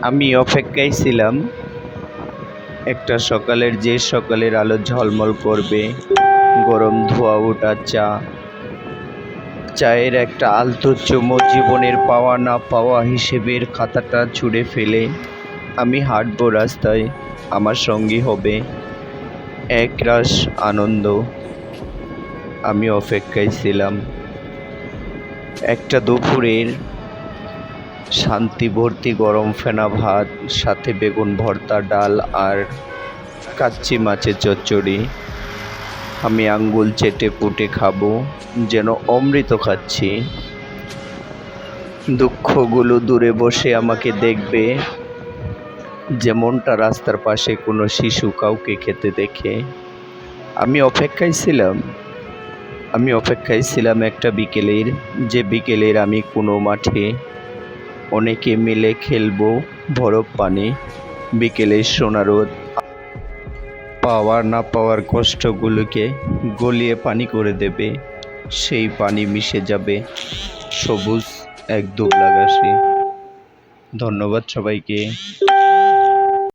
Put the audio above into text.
আমি অপেক্ষায় ছিলাম একটা সকালের আলো ঝলমল করবে, গরম ধোঁয়া ওঠা চায়ের একটা আলতো চুমুক জীবনের পাওয়া না পাওয়া হিসেবের খাতাটা ছুঁড়ে ফেলে আমি হাঁটবো রাস্তায়। আমার সঙ্গী হবে একরাশ আনন্দ। আমি অপেক্ষায় ছিলাম একটা দুপুরের শান্তি ভর্তি গরম ফেনা ভাত, সাথে বেগুন ভর্তা, ডাল আর কাচ্চি মাছের চচ্চড়ি। আমি আঙ্গুল চেটে পুটে খাবো, যেন অমৃত খাচ্ছি। দুঃখগুলো দূরে বসে আমাকে দেখবে, যেমনটা রাস্তার পাশে কোনো শিশু কাউকে খেতে দেখে। আমি অপেক্ষায় ছিলাম আমি অপেক্ষায় ছিলাম একটা বিকেলের, যে বিকেলের আমি কোনো মাঠে অনেকে মিলে খেলবো বরফ পানি। বিকেলের সোনা রোদ পাওয়ার না পাওয়ার কষ্টগুলোকে গলিয়ে পানি করে দেবে। সেই পানি মিশে যাবে সবুজ এক দুবলা ঘাসে। ধন্যবাদ সবাইকে।